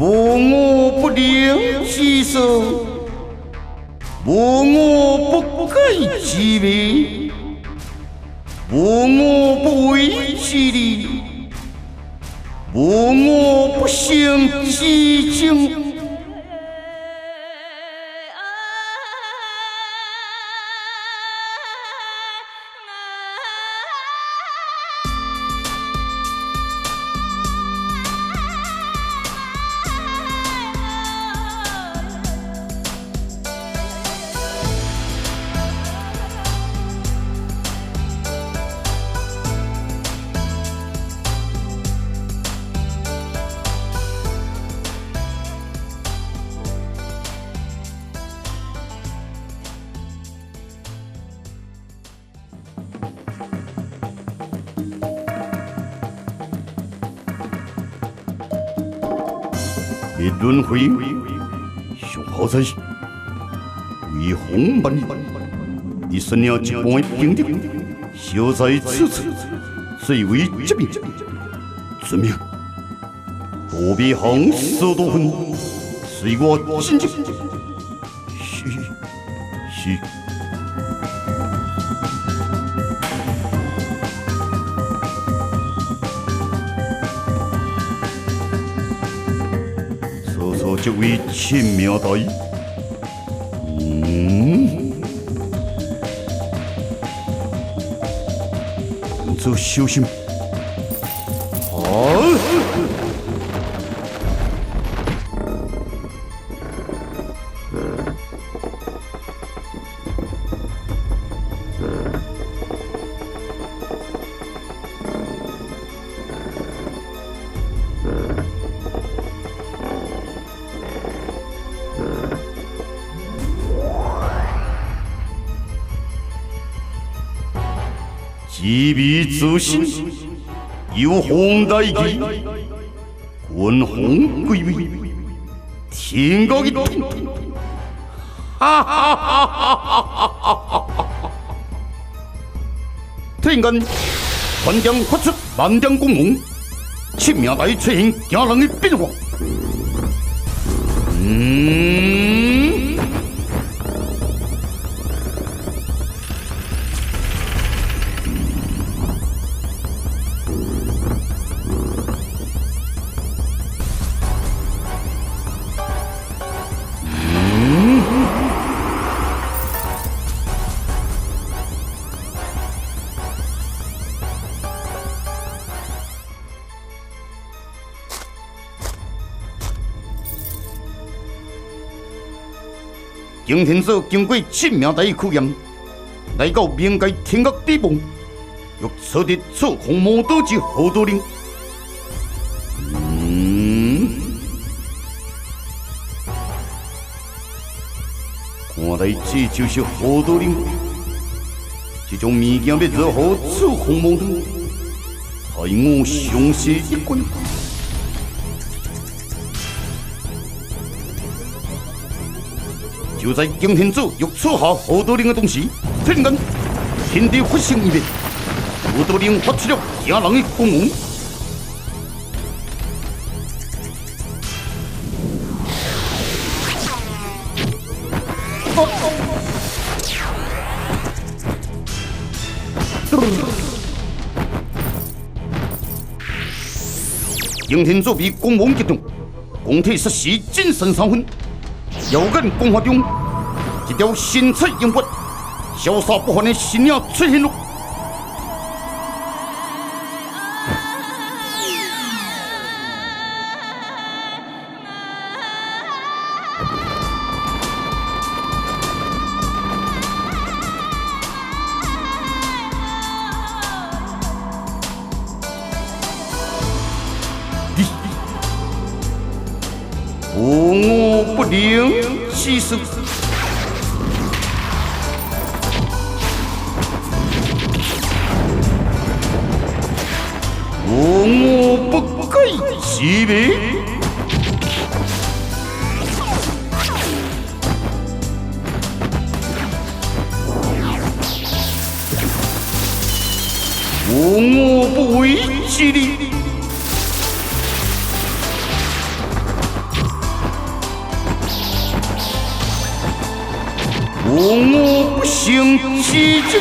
无我不良其手，无我不改其为，无我不为其利，无我不行其情。一轮回，上好在是为红万里，你身了一般平定，小在此处，最为这命，遵命，不必行事多分，随我进京。是。这位亲命大医，做小心。机密之心，有皇大义，君皇贵位，天高一统，哈哈哈哈哈哈！天干，团将发出万丈光芒，亲命大出现惊人的变化。今天所经过亲命大考验，来到冥界天国地方，欲取得错红魔道之好道令。看来这就是好道令。这种物件要如何取红魔道，待我详细一观。就在今天子欲取下好道令的同时，突然间天地发生异变，好道令发出了惊人的光芒。今天子被光芒击中，光体失时精神三分。遥远光华中，一条神采荧光、潇洒不凡的身影出现了。无我不灵其事，无我不改其为，无我不为其利。我不胜其境。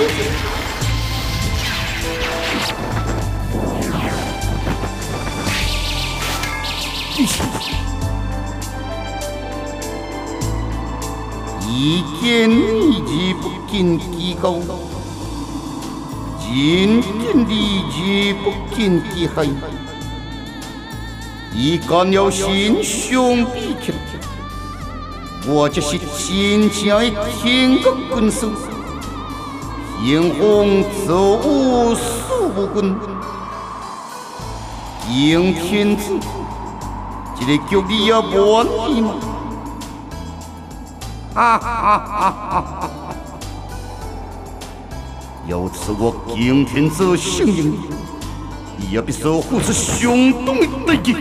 一见你不见其高，人见你不见其害。一干了心胸比起来，我这是真正的天国军师，迎风走舞数不棍，迎天子，这个叫你也满意吗？哈哈哈哈哈！要是我今天做性命，也必须付出相当的代价。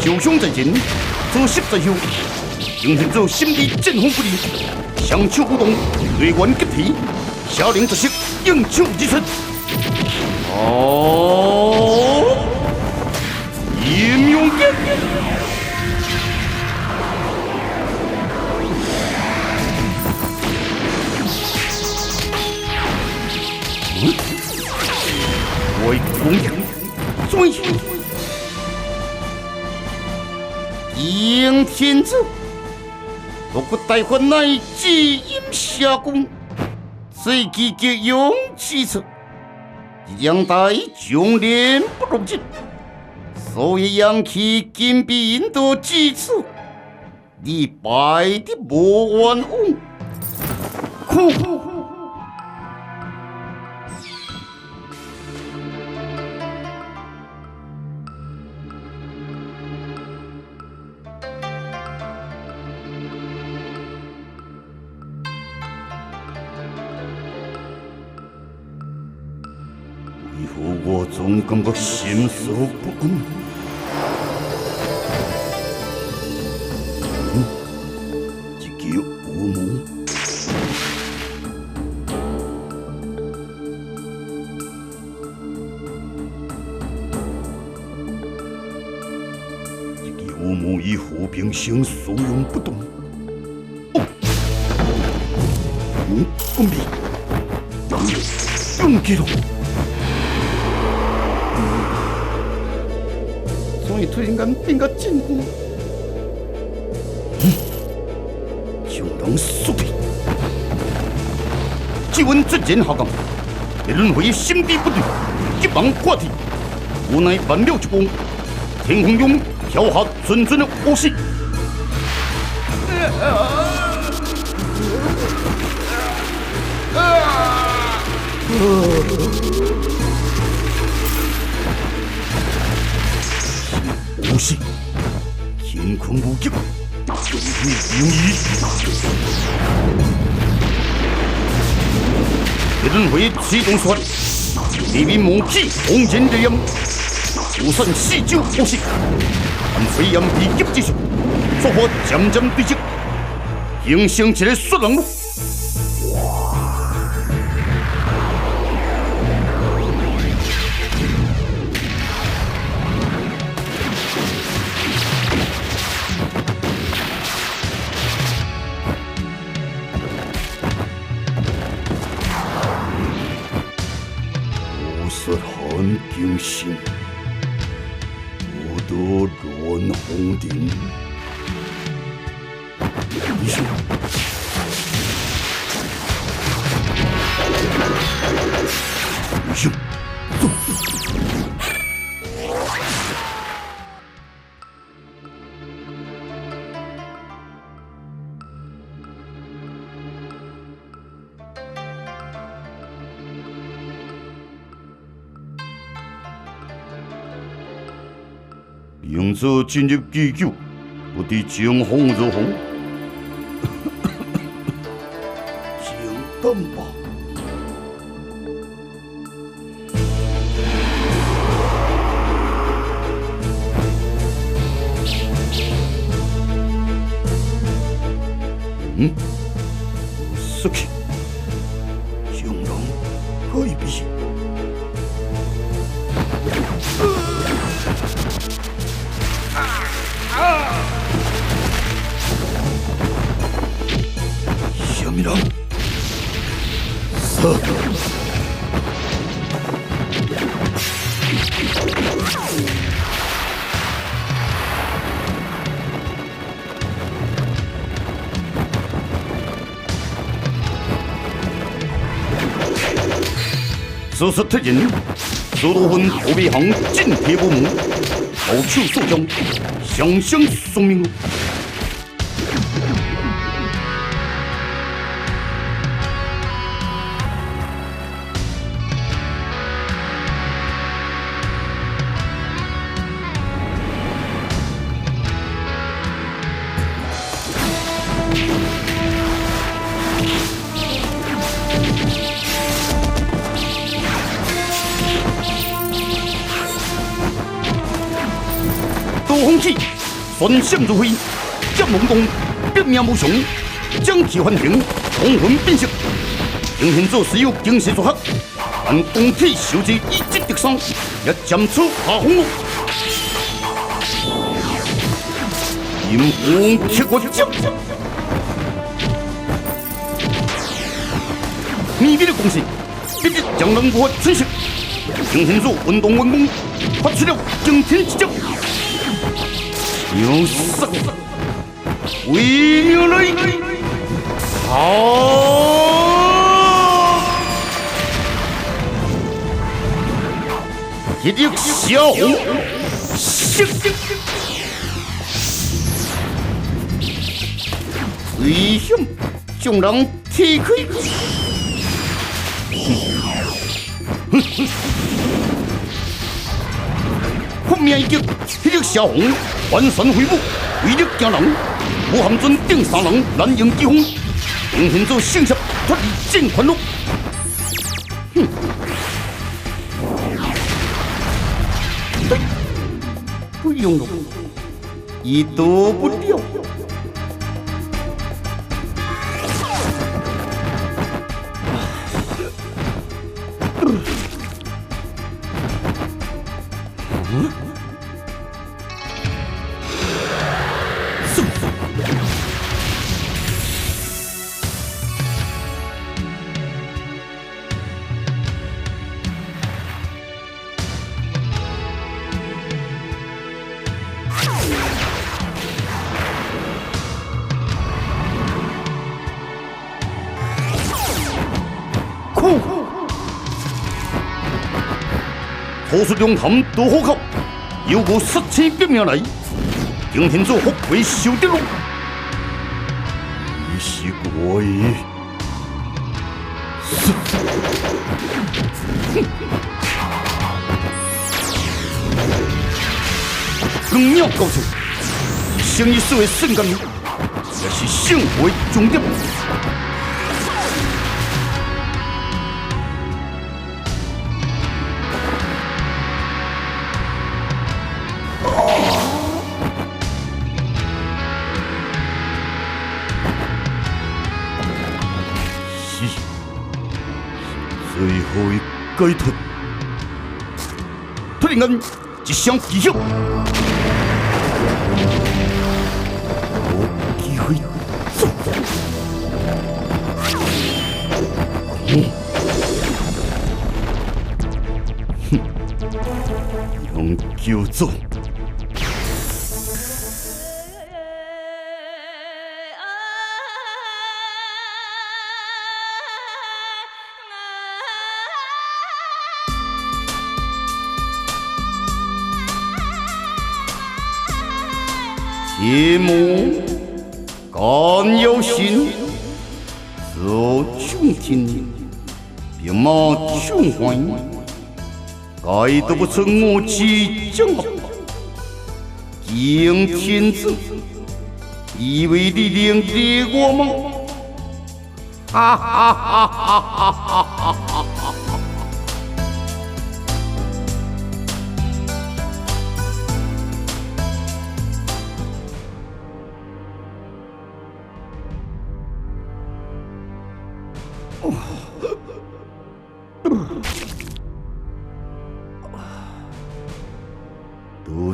九兄在前，左膝在后，迎天者心力剑锋不离，双手舞动，内元结体，下令直息，应手而出。哦，阴阳剑！为公平，追。迎天子，不过大患乃至阴下宫，虽其极勇其策，两代忠廉不容进，所以扬起金币引导几次，你败的无完无。哭！为何我总感觉心所不安？这个乌木，这个乌木以虎兵性所用不动。公平，用记录。所以突然间变个真空，就能速度。只闻突然下降，一轮回心地不对，急忙挂体，无奈万秒一光，天空中飘下阵阵的火势。无视，乾坤无极，你容易。一轮回启动出来，地面猛起红人烈焰，无散四周火势，按飞檐地急之术，所破渐渐堆积，形成一个雪人路。是寒冰心，不得乱红顶。医生，医生，走。勇者进入地球，不敌江风如虹，请等吧。失去，将人改变。什么人？杀！此时突然，苏多芬后背行进铁不母，后手所将，相向送命。刀锋起，旋闪如飞，剑猛攻，变命无常，将其翻腾，红魂变色。应现做使有惊世所学，但攻体受之以击得伤，也渐出下风路。阴风切我脚，秘密的攻势，必须将人无法吞噬。应现做运动完功，发出了惊天之脚。牛杀，为牛来，好！一粒小红，咻！危险，将人踢开。后面一击，一粒小红。翻身回舞，威力惊人。武汉尊顶三人难迎疾风，应现做圣侠脱离剑宽路。哼，对，不用了，已躲不掉。土石两潭都好靠，有无失气革命来，应现做福贵受得路。你是我的，更妙高手，生意所谓瞬间，也是生活的重点。最后一解脱，突然间一声巨响，无机会走。哼，用叫做。铁木敢有心，做穷天，兵马穷怀，该都不成我其将号，敬天子，以为你连敌我吗？哈哈哈哈哈哈哈哈！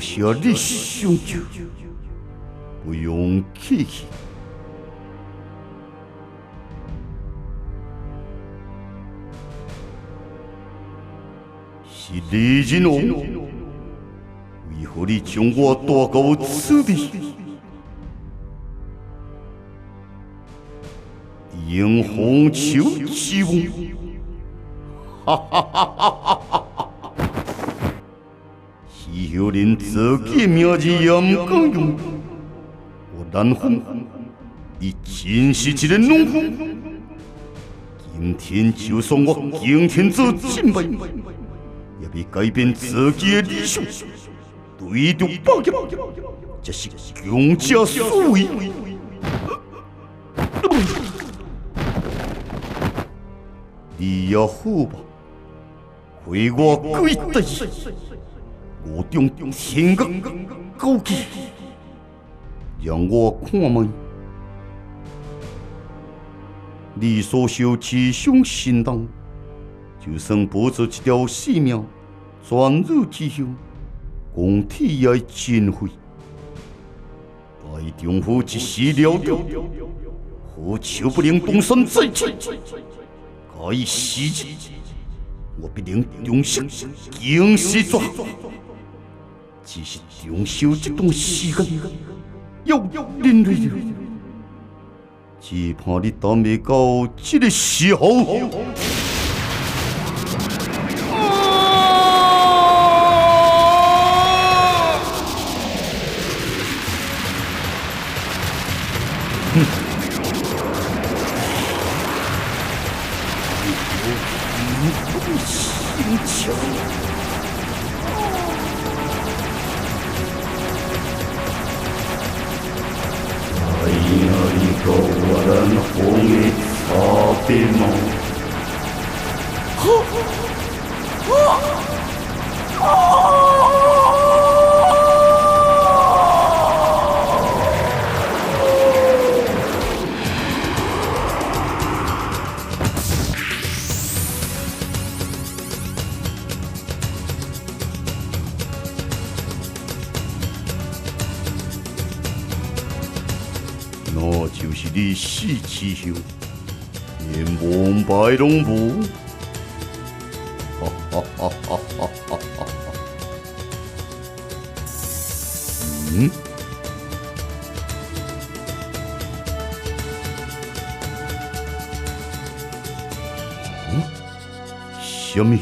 下你相救，不用客气。是李仁王，为何你将我带到此地？迎风求之王，哈哈哈哈哈哈！是后人自己名字也唔敢用，我南方，你真是一个农夫。今天就算我惊天做战败，也要改变自己的理想，对着霸业，这是强者所为。你也好吧，回我跪地，我中天国高举，让我看卖你所受其上心当，就算保住一条性命，转入之后，公体也尽毁。大丈夫一时了了，何求不能东山再起？该时日，我必定重新经世作。只是长寿这段时间要忍耐着，只怕你等未到这个时候。心强。哎呀，你个我人红的差别吗？那就是你死之后，连王牌拢无。哈哈哈哈哈哈！嗯？什么？